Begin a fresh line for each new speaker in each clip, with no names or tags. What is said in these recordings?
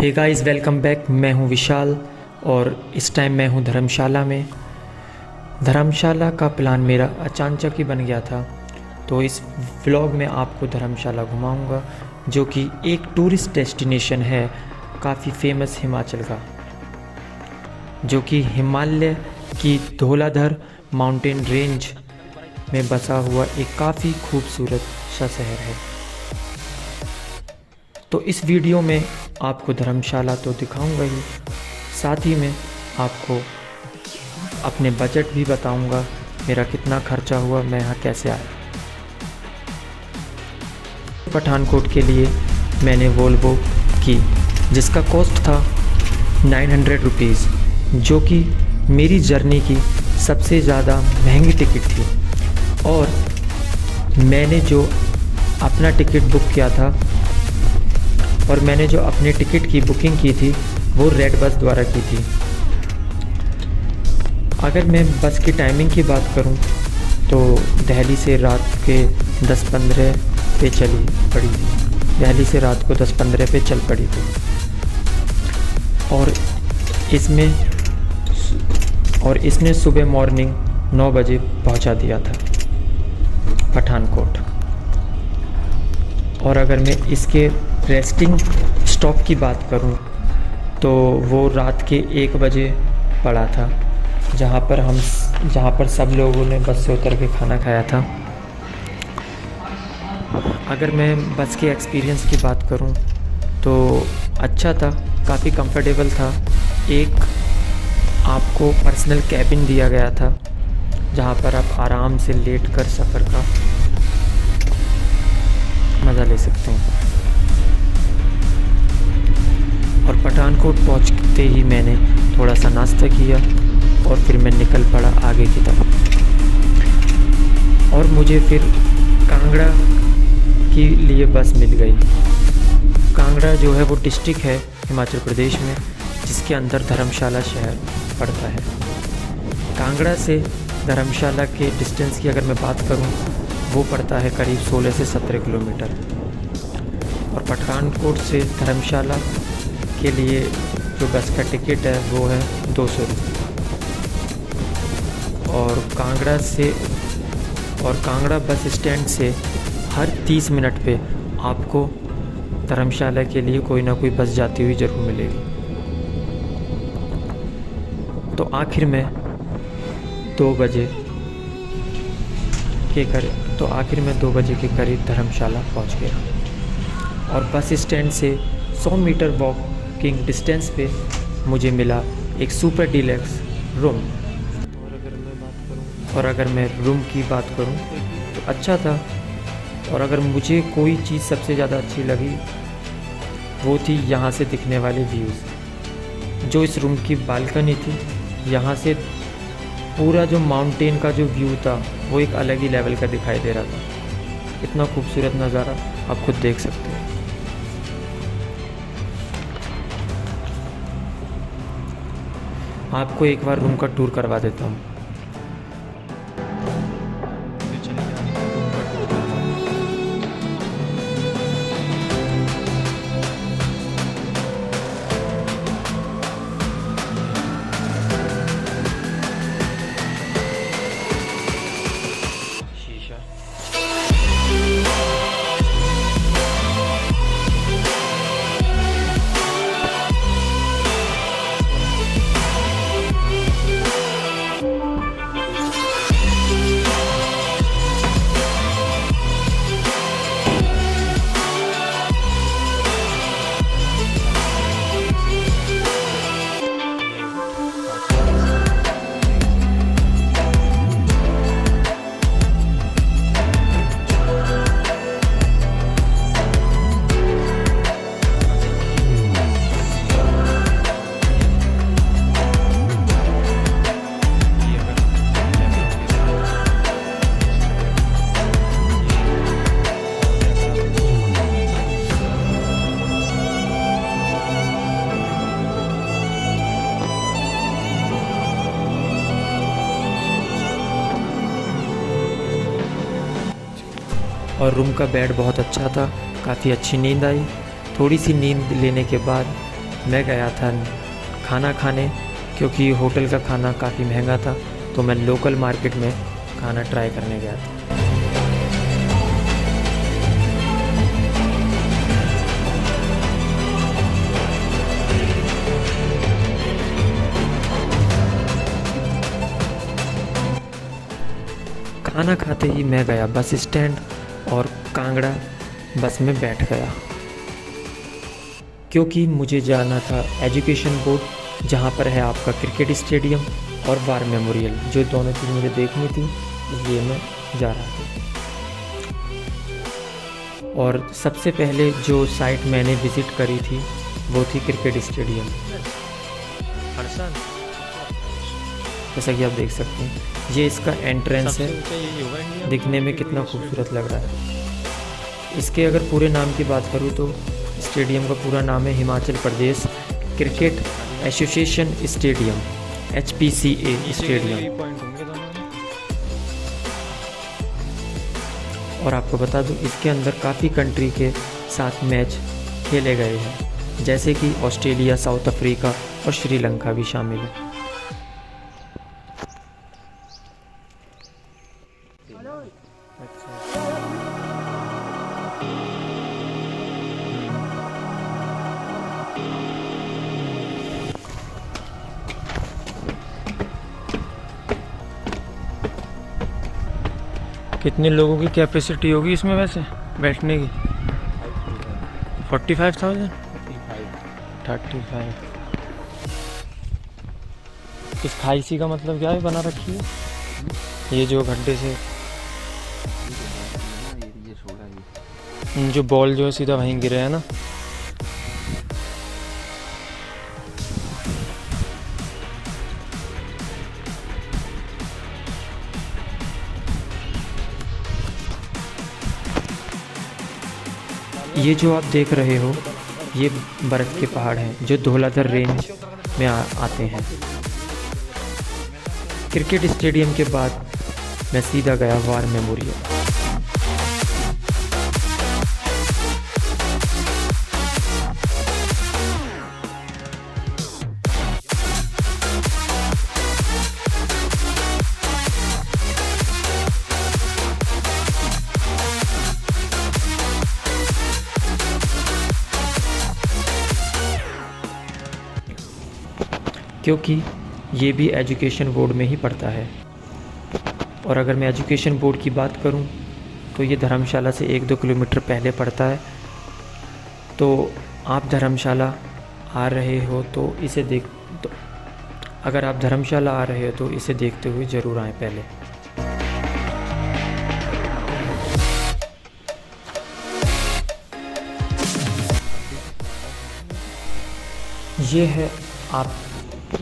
Hey guys, welcome back. मैं हूं विशाल और इस टाइम मैं हूं धर्मशाला में। धर्मशाला का प्लान मेरा अचानक ही बन गया था, तो इस व्लॉग में आपको धर्मशाला घुमाऊंगा, जो कि एक टूरिस्ट डेस्टिनेशन है काफ़ी फेमस हिमाचल का, जो कि हिमालय की धौलाधर माउंटेन रेंज में बसा हुआ एक काफ़ी खूबसूरत सा शहर है। तो इस वीडियो में आपको धर्मशाला तो दिखाऊंगा ही, साथ ही में आपको अपने बजट भी बताऊंगा, मेरा कितना खर्चा हुआ, मैं यहाँ कैसे आया। पठानकोट के लिए मैंने वोल्वो की, जिसका कॉस्ट था 900 रुपीज़, जो कि मेरी जर्नी की सबसे ज़्यादा महंगी टिकट थी। और मैंने जो अपना टिकट बुक किया था और मैंने जो अपने टिकट की बुकिंग की थी वो रेड बस द्वारा की थी। अगर मैं बस की टाइमिंग की बात करूं तो दिल्ली से रात के 10:15 पे चली पड़ी थी। दिल्ली से रात को 10:15 पे चल पड़ी थी और इसने सुबह मॉर्निंग 9 बजे पहुंचा दिया था पठानकोट। और अगर मैं इसके रेस्टिंग स्टॉप की बात करूं तो वो रात के 1 बजे पड़ा था, जहां पर सब लोगों ने बस से उतर के खाना खाया था। अगर मैं बस के एक्सपीरियंस की बात करूं तो अच्छा था, काफ़ी कंफर्टेबल था। एक आपको पर्सनल कैबिन दिया गया था, जहां पर आप आराम से लेटकर सफ़र का मज़ा ले सकते हैं। और पठानकोट पहुंचते ही मैंने थोड़ा सा नाश्ता किया और फिर मैं निकल पड़ा आगे की तरफ। और मुझे फिर कांगड़ा के लिए बस मिल गई। कांगड़ा जो है वो डिस्ट्रिक्ट है हिमाचल प्रदेश में, जिसके अंदर धर्मशाला शहर पड़ता है। कांगड़ा से धर्मशाला के डिस्टेंस की अगर मैं बात करूं, वो पड़ता है करीब 16 से 17 किलोमीटर। और पठानकोट से धर्मशाला के लिए जो बस का टिकट है वो है 200 रुपये। और कांगड़ा बस स्टैंड से हर 30 मिनट पे आपको धर्मशाला के लिए कोई ना कोई बस जाती हुई ज़रूर मिलेगी। तो आखिर में 2 बजे के करीब धर्मशाला पहुंच गया। और बस स्टैंड से 100 मीटर वॉकिंग डिस्टेंस पे मुझे मिला एक सुपर डीलक्स रूम। और अगर मैं रूम की बात करूं तो अच्छा था। और अगर मुझे कोई चीज़ सबसे ज़्यादा अच्छी लगी वो थी यहाँ से दिखने वाले व्यूज़। जो इस रूम की बालकनी थी, यहाँ से पूरा जो माउंटेन का जो व्यू था वो एक अलग ही लेवल का दिखाई दे रहा था। इतना खूबसूरत नज़ारा आप खुद देख सकते हैं। आपको एक बार रूम का टूर करवा देता हूँ। और रूम का बेड बहुत अच्छा था, काफ़ी अच्छी नींद आई। थोड़ी सी नींद लेने के बाद मैं गया था खाना खाने, क्योंकि होटल का खाना काफ़ी महंगा था, तो मैं लोकल मार्केट में खाना ट्राई करने गया था। खाना खाते ही मैं गया बस स्टैंड और कांगड़ा बस में बैठ गया, क्योंकि मुझे जाना था एजुकेशन बोर्ड, जहाँ पर है आपका क्रिकेट स्टेडियम और वार मेमोरियल, जो दोनों चीज़ मुझे देखनी थी, इसलिए मैं जा रहा था। और सबसे पहले जो साइट मैंने विज़िट करी थी वो थी क्रिकेट स्टेडियम। जैसा कि आप देख सकते हैं, ये इसका एंट्रेंस है, दिखने में कितना खूबसूरत लग रहा है। इसके अगर पूरे नाम की बात करूँ तो स्टेडियम का पूरा नाम है Himachal Pradesh Cricket Association Stadium, HPCA stadium. और आपको बता दूं, इसके अंदर काफ़ी कंट्री के साथ मैच खेले गए हैं, जैसे कि ऑस्ट्रेलिया, साउथ अफ्रीका और श्रीलंका भी शामिल है। कितने लोगों की कैपेसिटी होगी इसमें वैसे बैठने की? 45,000? 35। इस खाई सी का मतलब क्या है बना रखी है ये जो गड्ढे से, जो बॉल जो है सीधा वहीं गिरे है ना। ये जो आप देख रहे हो ये बर्फ़ के पहाड़ हैं जो धौलाधर रेंज में आते हैं। क्रिकेट स्टेडियम के बाद मैं सीधा गया वार मेमोरियल। क्योंकि ये भी एजुकेशन बोर्ड में ही पड़ता है। और अगर मैं एजुकेशन बोर्ड की बात करूं तो ये धर्मशाला से 1-2 किलोमीटर पहले पड़ता है। तो आप धर्मशाला आ रहे हो तो अगर आप धर्मशाला आ रहे हो तो इसे देखते हुए ज़रूर आएँ पहले।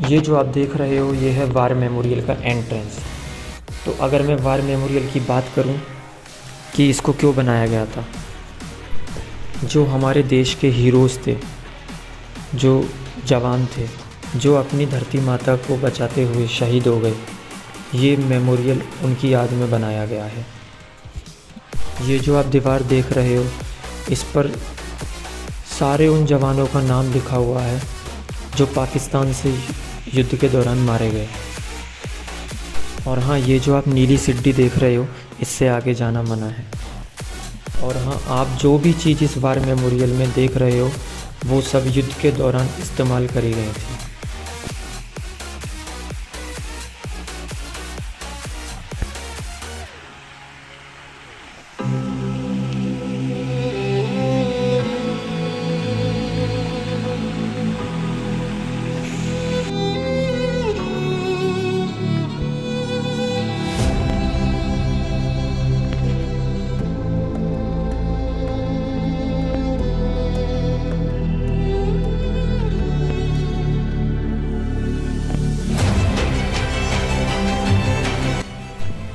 ये जो आप देख रहे हो ये है वार मेमोरियल का एंट्रेंस। तो अगर मैं वार मेमोरियल की बात करूं कि इसको क्यों बनाया गया था, जो हमारे देश के हीरोज़ थे, जो जवान थे, जो अपनी धरती माता को बचाते हुए शहीद हो गए, ये मेमोरियल उनकी याद में बनाया गया है। ये जो आप दीवार देख रहे हो इस पर सारे उन जवानों का नाम लिखा हुआ है जो पाकिस्तान से युद्ध के दौरान मारे गए। और हाँ, ये जो आप नीली सीढ़ी देख रहे हो इससे आगे जाना मना है। और हाँ, आप जो भी चीज़ इस वार मेमोरियल में देख रहे हो वो सब युद्ध के दौरान इस्तेमाल करी गई थी।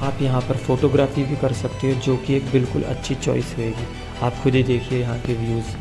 आप यहाँ पर फ़ोटोग्राफी भी कर सकते हो, जो कि एक बिल्कुल अच्छी चॉइस रहेगी। आप खुद ही देखिए यहाँ के व्यूज़।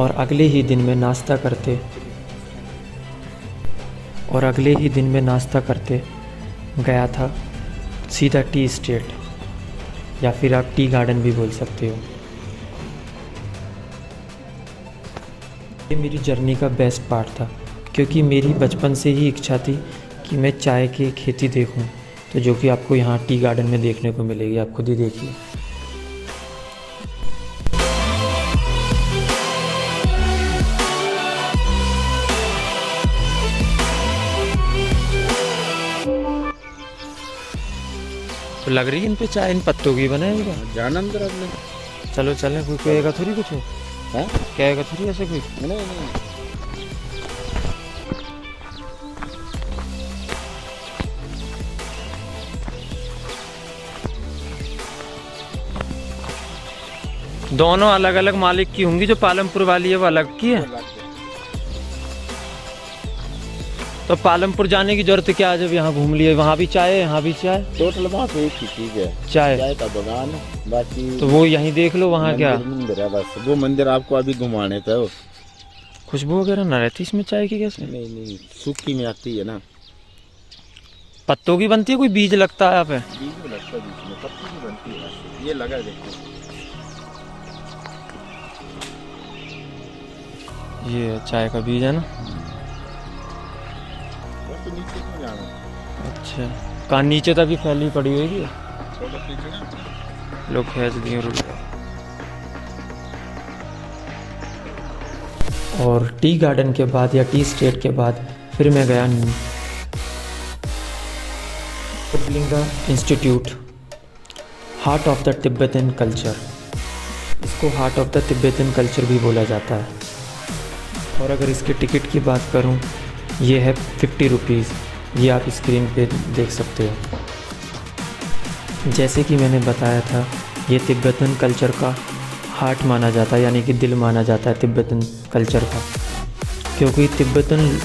और अगले ही दिन में नाश्ता करते गया था सीधा टी स्टेट, या फिर आप टी गार्डन भी बोल सकते हो। ये मेरी जर्नी का बेस्ट पार्ट था, क्योंकि मेरी बचपन से ही इच्छा थी कि मैं चाय की खेती देखूं, तो जो कि आपको यहाँ टी गार्डन में देखने को मिलेगी। आप खुद ही देखिए। तो लग रही है इन पे चाय इन पत्तों की बनाएगा।
जान अंदर आपने।
चलो चलें, कोई कहेगा थोड़ी कुछ
है,
कहेगा थोड़ी ऐसे कोई।
नहीं
दोनों अलग अलग मालिक की होंगी। जो पालमपुर वाली है वो अलग की है। तो पालमपुर जाने की जरूरत क्या है, जब यहाँ घूम लिए। वहाँ भी चाय है, यहाँ भी चाय।
टोटल वहाँ पे एक ही चीज है,
चाय
का बगान है। बाकी
तो वो यहीं देख लो। वहाँ क्या
मंदिर है बस। वो मंदिर आपको अभी घुमाने थे।
खुशबू वगैरह ना रहती इसमें चाय की कैसे?
नहीं सूखी में आती है ना।
पत्तों की बनती है, कोई बीज लगता है यहाँ पे?
बीज लगता है बीच में, पत्ती की बनती है। ये लगा देखो,
ये चाय का बीज है ना।
तो नीचे क्यों जाना?
अच्छा, कहाँ नीचे तक ही फैली पड़ी होगी।
थोड़ा पीछे ना
लोग खींच दिए। और टी गार्डन के बाद या टी स्टेट के बाद फिर मैं गया Linga institute, heart of the Tibetan culture. इसको heart of the Tibetan culture भी बोला जाता है। और अगर इसके टिकट की बात करूं, ये है 50 रुपीज़। ये आप स्क्रीन पे देख सकते हो। जैसे कि मैंने बताया था, ये तिब्बतन कल्चर का हार्ट माना जाता है, यानी कि दिल माना जाता है तिब्बतन कल्चर का। क्योंकि तिब्बतन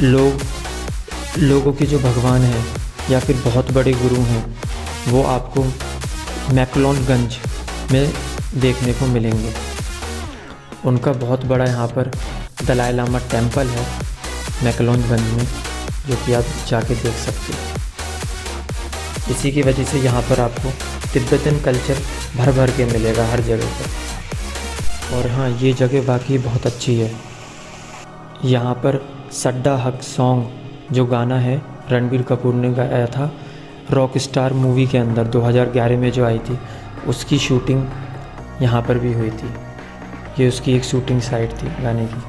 लोगों के जो भगवान हैं या फिर बहुत बड़े गुरु हैं, वो आपको मैक्लोडगंज में देखने को मिलेंगे। उनका बहुत बड़ा यहाँ पर दलाई लामा टेम्पल है मैक्लोडगंज में, जो कि आप जाके देख सकते हो। इसी की वजह से यहाँ पर आपको तिब्बतन कल्चर भर भर के मिलेगा हर जगह पर। और हाँ, ये जगह वाकई बहुत अच्छी है। यहाँ पर सड्डा हक सॉन्ग जो गाना है, रणबीर कपूर ने गाया था रॉक स्टार मूवी के अंदर 2011 में जो आई थी, उसकी शूटिंग यहाँ पर भी हुई थी। ये उसकी एक शूटिंग साइट थी गाने की।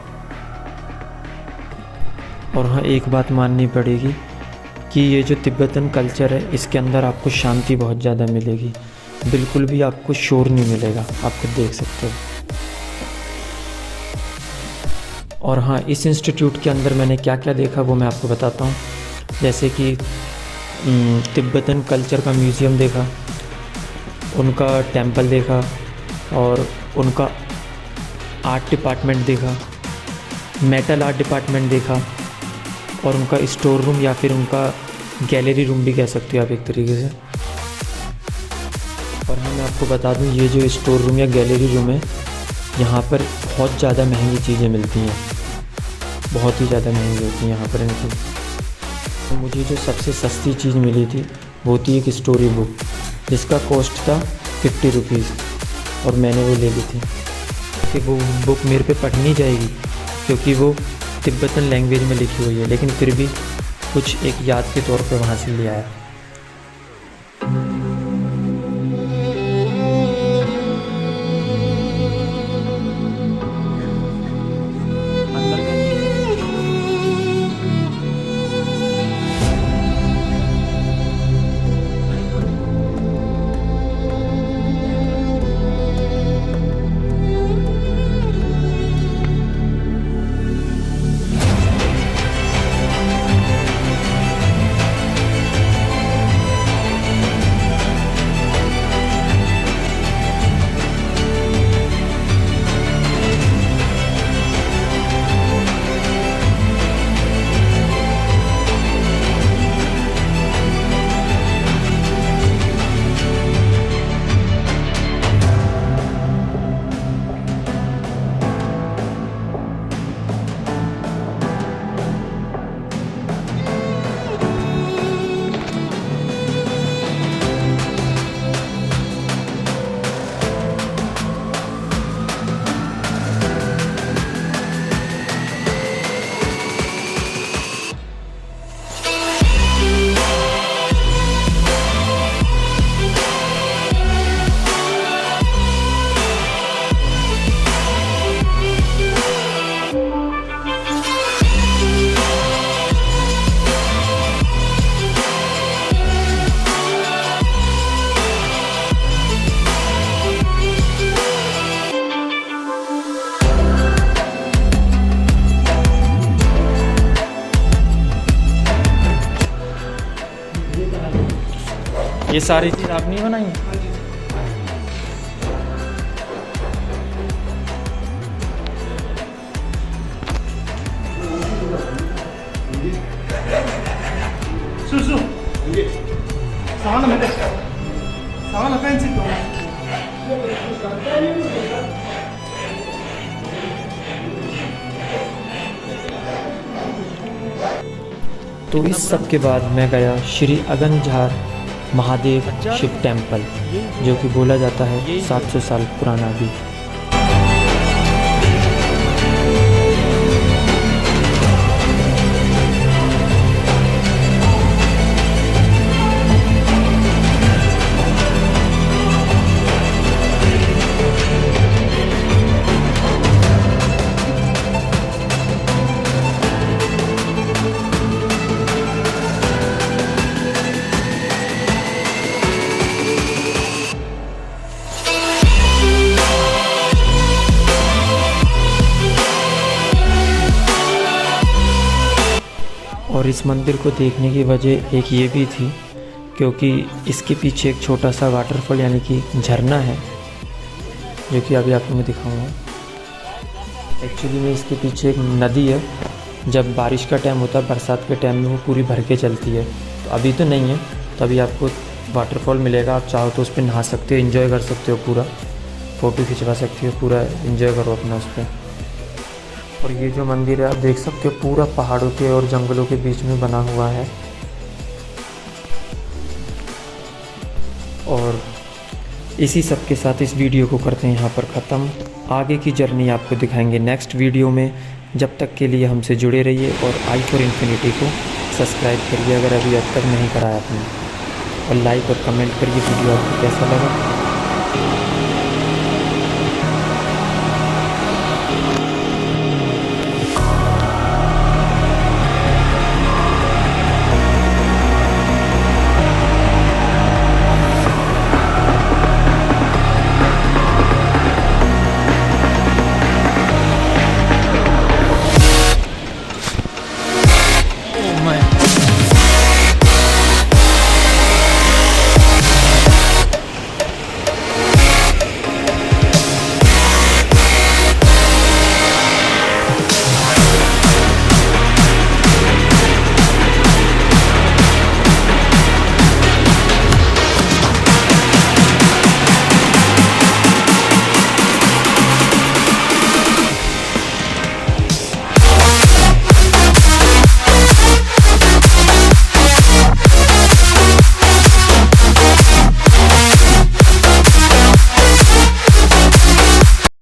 और हाँ, एक बात माननी पड़ेगी कि ये जो तिब्बतन कल्चर है, इसके अंदर आपको शांति बहुत ज़्यादा मिलेगी। बिल्कुल भी आपको शोर नहीं मिलेगा, आप खुद देख सकते हो। और हाँ, इस इंस्टीट्यूट के अंदर मैंने क्या क्या देखा वो मैं आपको बताता हूँ। जैसे कि तिब्बतन कल्चर का म्यूज़ियम देखा, उनका टेंपल देखा, और उनका आर्ट डिपार्टमेंट देखा, मेटल आर्ट डिपार्टमेंट देखा, और उनका स्टोर रूम या फिर उनका गैलरी रूम भी कह सकते हो आप एक तरीके से। और हाँ, मैं आपको बता दूँ, ये जो स्टोर रूम या गैलरी रूम है, यहाँ पर बहुत ज़्यादा महंगी चीज़ें मिलती हैं, बहुत ही ज़्यादा महंगी होती हैं यहाँ पर इनकी। तो मुझे जो सबसे सस्ती चीज़ मिली थी वो थी एक स्टोरी बुक, जिसका कॉस्ट था 50 रुपीज़, और मैंने वो ले ली थी। कि वो बुक मेरे पे पढ़नी जाएगी क्योंकि वो तिब्बतन लैंग्वेज में लिखी हुई है, लेकिन फिर भी कुछ एक याद के तौर पे वहाँ से ले आया। ये सारी चीज़ आपने ही बनाई? तो इस सब के बाद मैं गया श्री अगनझार महादेव शिव टेम्पल, जो कि बोला जाता है 700 साल पुराना भी। और इस मंदिर को देखने की वजह एक ये भी थी, क्योंकि इसके पीछे एक छोटा सा वाटरफॉल यानी कि झरना है, जो कि अभी आपको मैं दिखाऊंगा। एक्चुअली में इसके पीछे एक नदी है, जब बारिश का टाइम होता है, बरसात के टाइम में वो पूरी भर के चलती है। तो अभी तो नहीं है, तो अभी आपको वाटरफॉल मिलेगा, आप चाहो तो उस पर नहा सकते हो, एंजॉय कर सकते हो, पूरा फ़ोटो खिंचवा सकते हो, पूरा एंजॉय करो अपना उस पर। और ये जो मंदिर है आप देख सकते हो, पूरा पहाड़ों के और जंगलों के बीच में बना हुआ है। और इसी सब के साथ इस वीडियो को करते हैं यहाँ पर ख़त्म। आगे की जर्नी आपको दिखाएंगे नेक्स्ट वीडियो में। जब तक के लिए हमसे जुड़े रहिए और i4 Infinity को सब्सक्राइब करिए अगर अभी अब तक नहीं कराया आपने, और लाइक और कमेंट करिए वीडियो आपको कैसा लगा।